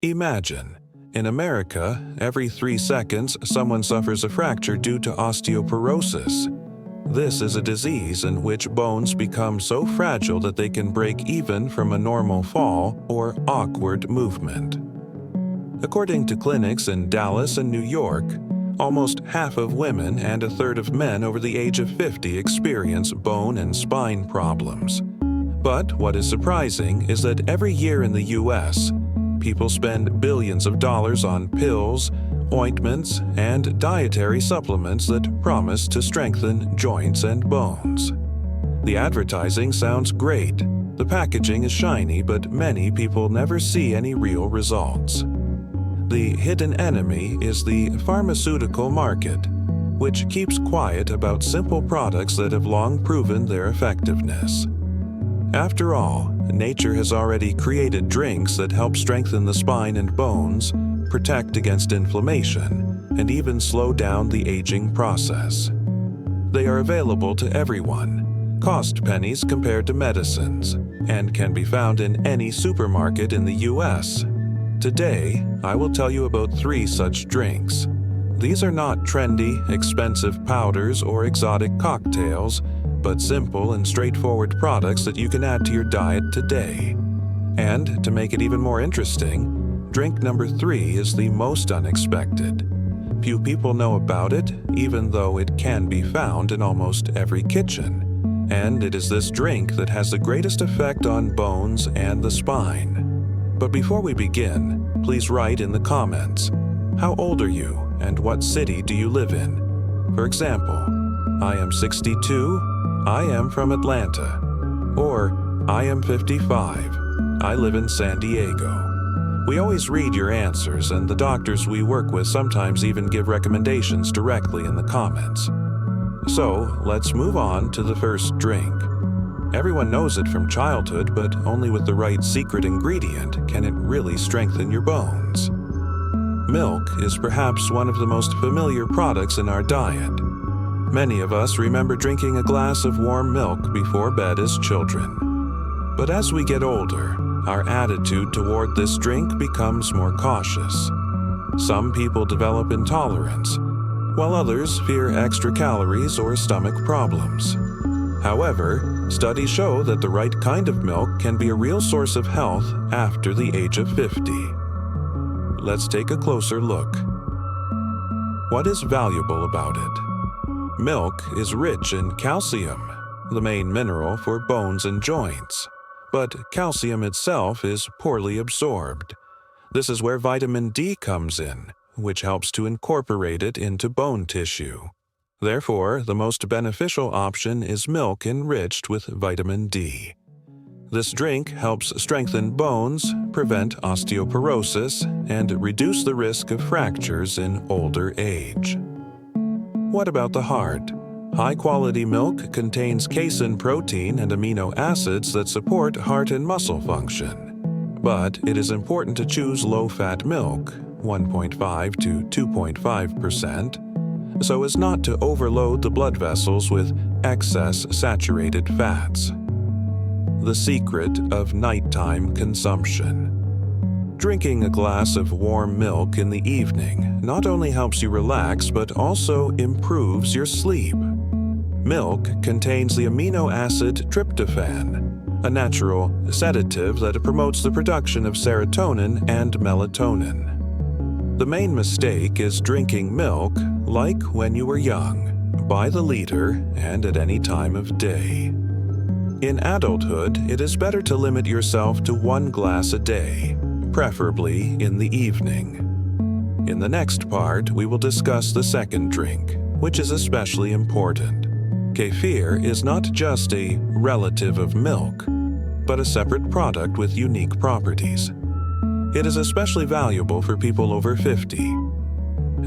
Imagine, in America, every 3 seconds someone suffers a fracture due to osteoporosis. This is a disease in which bones become so fragile that they can break even from a normal fall or awkward movement. According to clinics in Dallas and New York, almost half of women and a third of men over the age of 50 experience bone and spine problems. But what is surprising is that every year in the U.S., people spend billions of dollars on pills, ointments, and dietary supplements that promise to strengthen joints and bones. The advertising sounds great. The packaging is shiny, but many people never see any real results. The hidden enemy is the pharmaceutical market, which keeps quiet about simple products that have long proven their effectiveness. After all, nature has already created drinks that help strengthen the spine and bones, protect against inflammation, and even slow down the aging process. They are available to everyone, cost pennies compared to medicines, and can be found in any supermarket in the U.S. Today, I will tell you about 3 such drinks. These are not trendy, expensive powders or exotic cocktails, but simple and straightforward products that you can add to your diet today. And to make it even more interesting, drink number 3 is the most unexpected. Few people know about it, even though it can be found in almost every kitchen. And it is this drink that has the greatest effect on bones and the spine. But before we begin, please write in the comments, how old are you and what city do you live in? For example, I am 62, I am from Atlanta. Or, I am 55, I live in San Diego. We always read your answers, and the doctors we work with sometimes even give recommendations directly in the comments. So, let's move on to the first drink. Everyone knows it from childhood, but only with the right secret ingredient can it really strengthen your bones. Milk is perhaps one of the most familiar products in our diet. Many of us remember drinking a glass of warm milk before bed as children. But as we get older, our attitude toward this drink becomes more cautious. Some people develop intolerance, while others fear extra calories or stomach problems. However, studies show that the right kind of milk can be a real source of health after the age of 50. Let's take a closer look. What is valuable about it? Milk is rich in calcium, the main mineral for bones and joints. But calcium itself is poorly absorbed. This is where vitamin D comes in, which helps to incorporate it into bone tissue. Therefore, the most beneficial option is milk enriched with vitamin D. This drink helps strengthen bones, prevent osteoporosis, and reduce the risk of fractures in older age. What about the heart? High-quality milk contains casein protein and amino acids that support heart and muscle function. But it is important to choose low-fat milk, 1.5 to 2.5%, so as not to overload the blood vessels with excess saturated fats. The secret of nighttime consumption. Drinking a glass of warm milk in the evening not only helps you relax but also improves your sleep. Milk contains the amino acid tryptophan, a natural sedative that promotes the production of serotonin and melatonin. The main mistake is drinking milk like when you were young, by the liter and at any time of day. In adulthood, it is better to limit yourself to 1 glass a day, preferably in the evening. In the next part, we will discuss the second drink, which is especially important. Kefir is not just a relative of milk, but a separate product with unique properties. It is especially valuable for people over 50.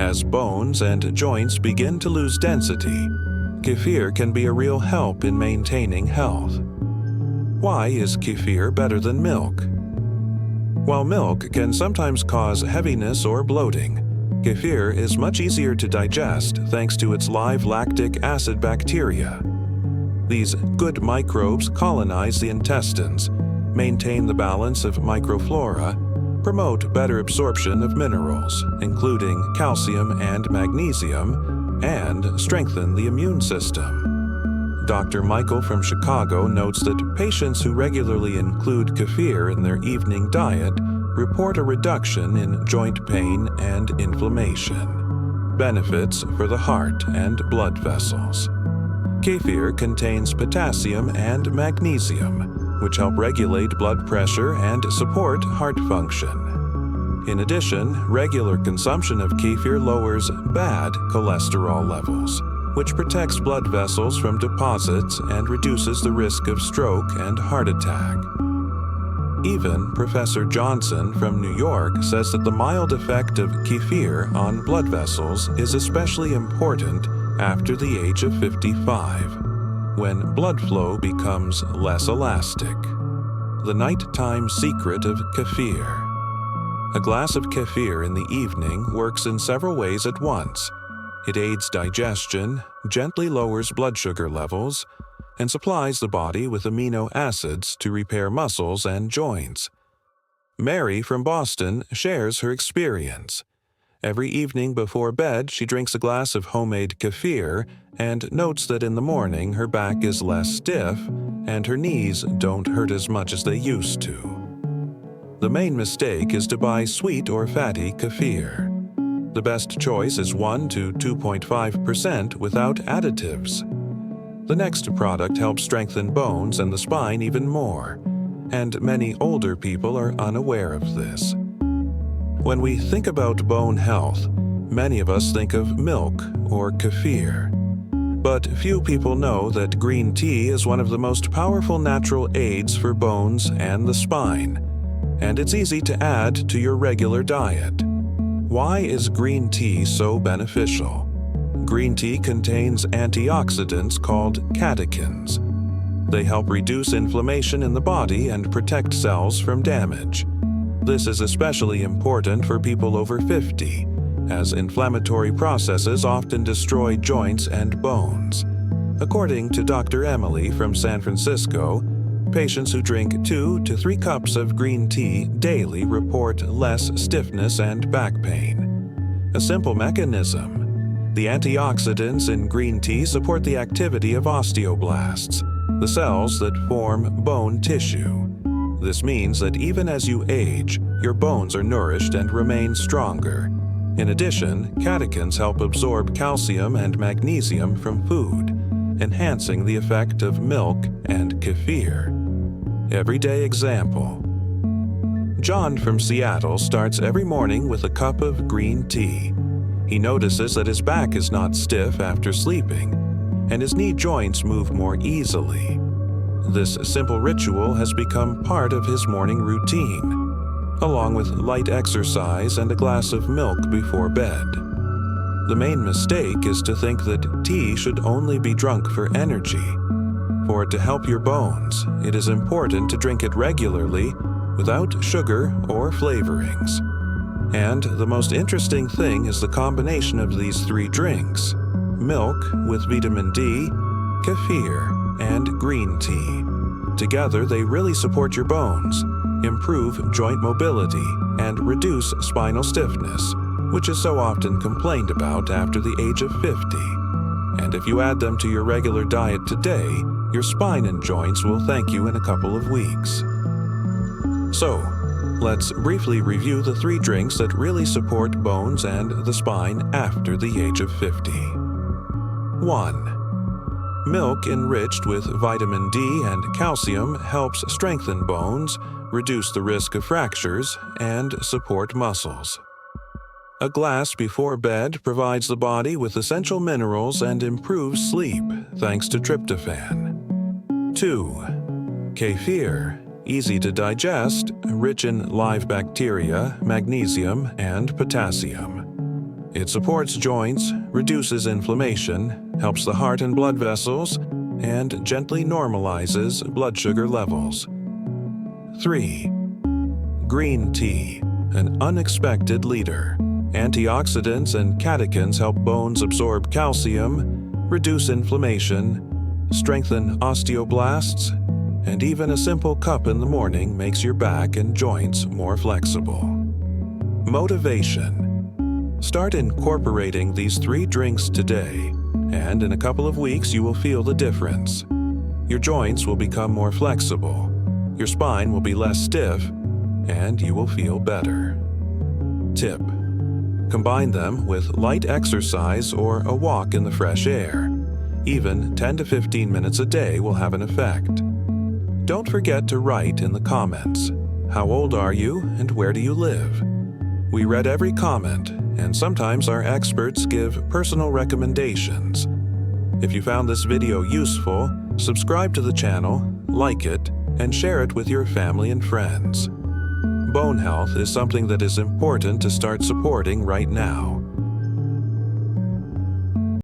As bones and joints begin to lose density, kefir can be a real help in maintaining health. Why is kefir better than milk? While milk can sometimes cause heaviness or bloating, kefir is much easier to digest thanks to its live lactic acid bacteria. These good microbes colonize the intestines, maintain the balance of microflora, promote better absorption of minerals, including calcium and magnesium, and strengthen the immune system. Dr. Michael from Chicago notes that patients who regularly include kefir in their evening diet report a reduction in joint pain and inflammation. Benefits for the heart and blood vessels. Kefir contains potassium and magnesium, which help regulate blood pressure and support heart function. In addition, regular consumption of kefir lowers bad cholesterol levels, which protects blood vessels from deposits and reduces the risk of stroke and heart attack. Even Professor Johnson from New York says that the mild effect of kefir on blood vessels is especially important after the age of 55, when blood flow becomes less elastic. The nighttime secret of kefir. A glass of kefir in the evening works in several ways at once. It aids digestion, gently lowers blood sugar levels, and supplies the body with amino acids to repair muscles and joints. Mary from Boston shares her experience. Every evening before bed, she drinks a glass of homemade kefir and notes that in the morning her back is less stiff and her knees don't hurt as much as they used to. The main mistake is to buy sweet or fatty kefir. The best choice is 1 to 2.5% without additives. The next product helps strengthen bones and the spine even more, and many older people are unaware of this. When we think about bone health, many of us think of milk or kefir. But few people know that green tea is one of the most powerful natural aids for bones and the spine, and it's easy to add to your regular diet. Why is green tea so beneficial? Green tea contains antioxidants called catechins. They help reduce inflammation in the body and protect cells from damage. This is especially important for people over 50, as inflammatory processes often destroy joints and bones. According to Dr. Emily from San Francisco, patients who drink 2 to 3 cups of green tea daily report less stiffness and back pain. A simple mechanism. The antioxidants in green tea support the activity of osteoblasts, the cells that form bone tissue. This means that even as you age, your bones are nourished and remain stronger. In addition, catechins help absorb calcium and magnesium from food, enhancing the effect of milk and kefir. Everyday example. John from Seattle starts every morning with a cup of green tea. He notices that his back is not stiff after sleeping, and his knee joints move more easily. This simple ritual has become part of his morning routine, along with light exercise and a glass of milk before bed. The main mistake is to think that tea should only be drunk for energy. For it to help your bones, it is important to drink it regularly without sugar or flavorings. And the most interesting thing is the combination of these 3 drinks: milk with vitamin D, kefir, and green tea. Together, they really support your bones, improve joint mobility, and reduce spinal stiffness, which is so often complained about after the age of 50. And if you add them to your regular diet today, your spine and joints will thank you in a couple of weeks. So, let's briefly review the 3 drinks that really support bones and the spine after the age of 50. 1. Milk enriched with vitamin D and calcium helps strengthen bones, reduce the risk of fractures, and support muscles. A glass before bed provides the body with essential minerals and improves sleep thanks to tryptophan. 2. Kefir, easy to digest, rich in live bacteria, magnesium, and potassium. It supports joints, reduces inflammation, helps the heart and blood vessels, and gently normalizes blood sugar levels. 3. Green tea, an unexpected leader. Antioxidants and catechins help bones absorb calcium, reduce inflammation, strengthen osteoblasts, and even a simple cup in the morning makes your back and joints more flexible. Motivation. Start incorporating these 3 drinks today, and in a couple of weeks you will feel the difference. Your joints will become more flexible, your spine will be less stiff, and you will feel better. Tip: combine them with light exercise or a walk in the fresh air. Even 10 to 15 minutes a day will have an effect. Don't forget to write in the comments. How old are you and where do you live? We read every comment, and sometimes our experts give personal recommendations. If you found this video useful, subscribe to the channel, like it, and share it with your family and friends. Bone health is something that is important to start supporting right now.